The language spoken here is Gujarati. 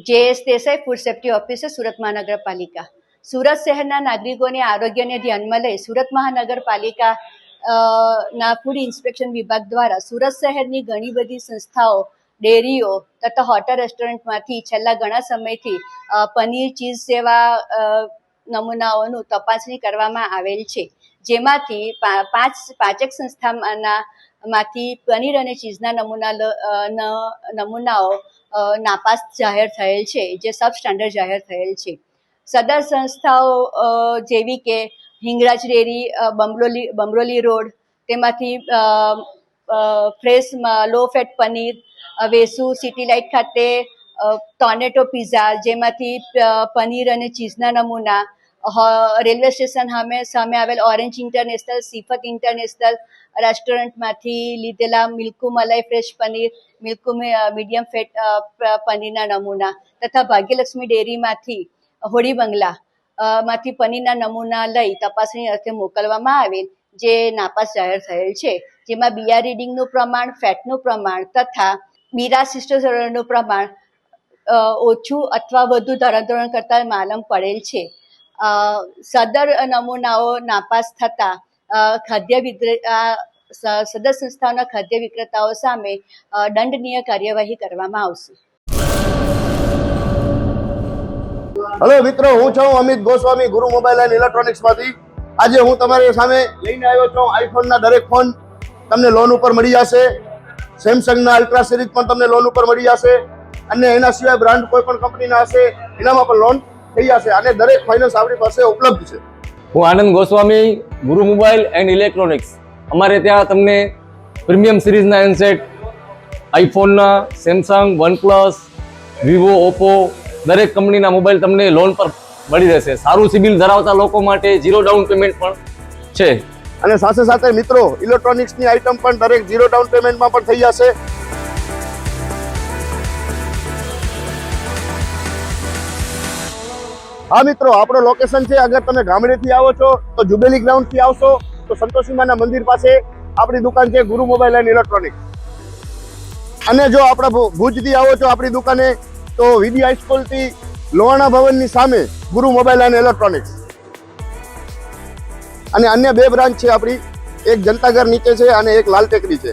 JS Desai, food safety officer, Surat મહાનગરપાલિકા. સુરત શહેરના નાગરિકોને આરોગ્યને ધ્યાનમાં લઈ સુરત મહાનગરપાલિકા ના ફૂડ ઇન્સ્પેક્શન વિભાગ દ્વારા સુરત શહેરની ઘણી બધી સંસ્થાઓ, ડેરીઓ તથા હોટલ રેસ્ટોરન્ટમાંથી છેલ્લા ઘણા સમયથી પનીર, ચીઝ જેવા નમૂનાઓનું તપાસણી કરવામાં આવેલ છે, જેમાંથી પાંચેક સંસ્થામાંથી પનીર અને ચીઝના નમૂનાઓ નાપાસ જાહેર થયેલ છે, જે સબ સ્ટાન્ડર્ડ જાહેર થયેલ છે. સદર સંસ્થાઓ જેવી કે હિંગરાજ ડેરી, બમરોલી રોડ, તેમાંથી fresh low fat paneer, Vesu city light ખાતે ટોનેટો પિઝા, જેમાંથી પનીર અને ચીઝના નમૂના, રેલવે સ્ટેશન સામે આવેલ ઓરેન્જ ઇન્ટરનેશનલ, સિફત ઇન્ટરનેશનલ રેસ્ટોરન્ટમાંથી લીધેલા મિલ્કુ મલાઈ ફ્રેશ પનીર, મિલ્કુ મીડિયમ ફેટ પનીરના નમૂના તથા ભાગ્યલક્ષ્મી ડેરીમાંથી હોળી બંગલા માંથી પનીરના નમૂના લઈ તપાસણી અર્થે મોકલવામાં આવેલ, જે નાપાસ જાહેર થયેલ છે, જેમાં બીઆર રીડિંગનું પ્રમાણ, ફેટનું પ્રમાણ તથા બીરા સિસ્ટોસેરોનનું પ્રમાણ ઓછું અથવા વધુ ધોરણ કરતાં માલમ પડેલ છે. સદર નમૂનાઓ નાપાસ થતાં સદર સંસ્થાઓના ખાદ્ય વિક્રેતાઓ સામે દંડનીય કાર્યવાહી કરવામાં આવશે. હેલો મિત્રો, હું છું અમિત ગોસ્વામી, ગુરુ મોબાઈલ એન્ડ ઇલેક્ટ્રોનિક્સમાંથી. આજે હું તમારી સામે લઈને આવ્યો છું આઈફોનના દરેક ફોન તમને લોન ઉપર મળી જશે. સેમસંગના અલ્ટ્રા સિરીઝ પણ તમને લોન ઉપર મળી જશે, અને એના સિવાય બ્રાન્ડ કોઈ પણ કંપનીના હશે એનામાં પણ લોન થઈ જશે, અને દરેક ફાઇનાન્સ આપણી પાસે ઉપલબ્ધ છે. હું આનંદ ગોસ્વામી, ગુરુ મોબાઈલ એન્ડ ઇલેક્ટ્રોનિક્સ. અમારે ત્યાં તમને પ્રીમિયમ સિરીઝના હેન્ડસેટ, આઈફોનના, સેમસંગ, વનપ્લસ, વિવો, ઓપ્પો દરેક કંપનીના મોબાઈલ તમને લોન પર મળી રહેશે. સારું સિબિલ ધરાવતા લોકો માટે 0 ડાઉન પેમેન્ટ પણ છે. અને સાથે સાથે મિત્રો ઇલેક્ટ્રોનિક્સની આઇટમ પણ દરેક 0 ડાઉન પેમેન્ટમાં પણ થઈ જશે. હા મિત્રો, આપણો લોકેશન છે, અગર તમે ગામડેથી આવો છો તો જુબેલી ગ્રાઉન્ડથી આવશો તો સંતોષીમાના મંદિર પાસે આપણી દુકાન છે, ગુરુ મોબાઈલ એન્ડ ઇલેક્ટ્રોનિક્સ. અને જો આપણા ભુજથી આવો છો આપણી દુકાને તો વીડી હાઈસ્કૂલથી લોહાણા ભવનની સામે ગુરુ મોબાઈલ એન્ડ ઇલેક્ટ્રોનિક્સ. અને અન્ય 2 બ્રાન્ચ છે આપણી, એક જનતાગર નીચે છે અને એક લાલ ટેકરી છે.